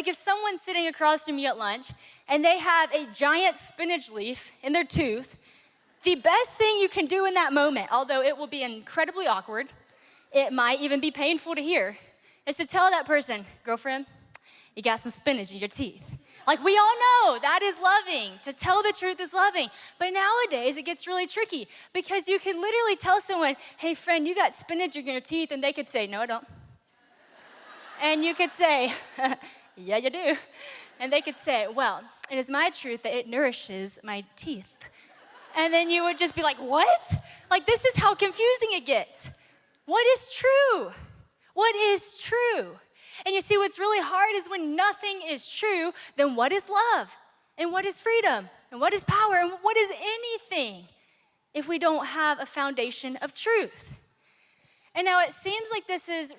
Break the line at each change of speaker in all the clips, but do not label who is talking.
Like if someone's sitting across from you at lunch and they have a giant spinach leaf in their tooth, the best thing you can do in that moment, although it will be incredibly awkward, it might even be painful to hear, is to tell that person, girlfriend, you got some spinach in your teeth. Like we all know that is loving. To tell the truth is loving. But nowadays it gets really tricky because you can literally tell someone, hey friend, you got spinach in your teeth, and they could say, no, I don't. And you could say, yeah, you do. And they could say, well, it is my truth that it nourishes my teeth. And then you would just be like, what? Like this is how confusing it gets. What is true? What is true? And you see, what's really hard is when nothing is true, then what is love? And what is freedom? And what is power? And what is anything if we don't have a foundation of truth? And now it seems like this is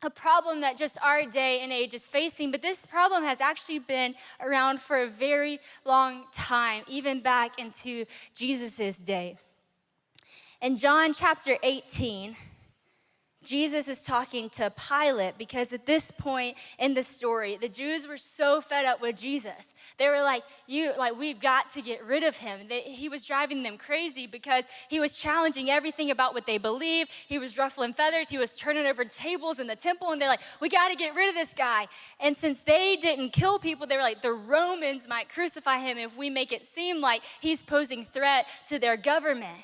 a problem that just our day and age is facing, but this problem has actually been around for a very long time, even back into Jesus' day. In John chapter 18, Jesus is talking to Pilate because at this point in the story, the Jews were so fed up with Jesus. They were like, we've got to get rid of him. He was driving them crazy because he was challenging everything about what they believe. He was ruffling feathers. He was turning over tables in the temple. And they're like, we got to get rid of this guy. And since they didn't kill people, they were like, the Romans might crucify him if we make it seem like he's posing threat to their government.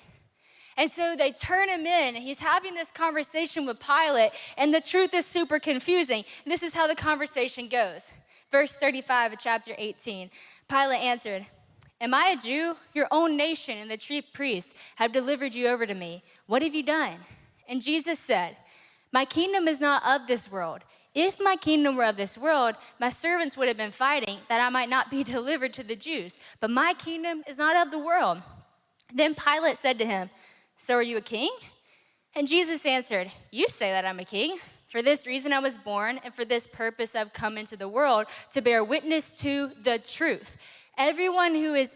And so they turn him in, and he's having this conversation with Pilate, and the truth is super confusing. This is how the conversation goes. Verse 35 of chapter 18, Pilate answered, am I a Jew? Your own nation and the chief priests have delivered you over to me. What have you done? And Jesus said, my kingdom is not of this world. If my kingdom were of this world, my servants would have been fighting that I might not be delivered to the Jews. But my kingdom is not of the world. Then Pilate said to him, so are you a king? And Jesus answered, you say that I'm a king. For this reason I was born, and for this purpose I've come into the world, to bear witness to the truth. Everyone who is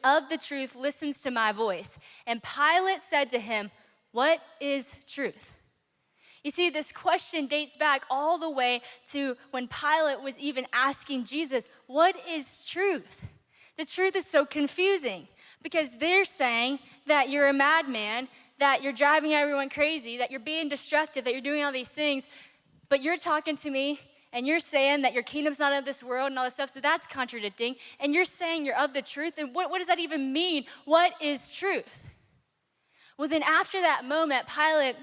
of the truth listens to my voice. And Pilate said to him, what is truth? You see, this question dates back all the way to when Pilate was even asking Jesus, what is truth? The truth is so confusing. Because they're saying that you're a madman, that you're driving everyone crazy, that you're being destructive, that you're doing all these things, but you're talking to me and you're saying that your kingdom's not of this world and all this stuff, so that's contradicting. And you're saying you're of the truth, and what does that even mean? What is truth? Well, then after that moment, Pilate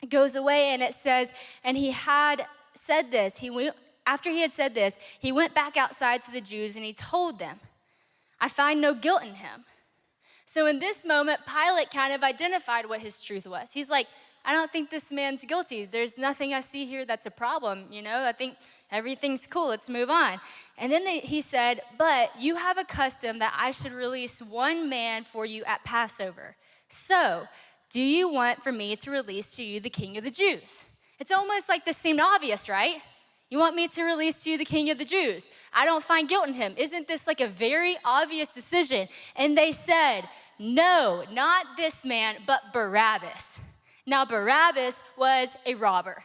goes away, and it says, and he had said this. After he had said this, he went back outside to the Jews and he told them, I find no guilt in him. So in this moment, Pilate kind of identified what his truth was. He's like, I don't think this man's guilty. There's nothing I see here that's a problem, I think everything's cool, let's move on. And then he said, but you have a custom that I should release one man for you at Passover. So, do you want for me to release to you the king of the Jews? It's almost like this seemed obvious, right? You want me to release to you the king of the Jews? I don't find guilt in him. Isn't this like a very obvious decision? And they said, no, not this man, but Barabbas. Now, Barabbas was a robber.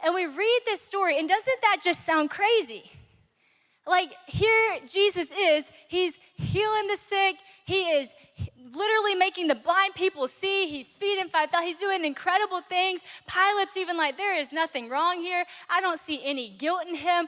And we read this story, and doesn't that just sound crazy? Like here Jesus is, he's healing the sick, he is literally making the blind people see, he's feeding 5,000, he's doing incredible things. Pilate's even like, there is nothing wrong here. I don't see any guilt in him.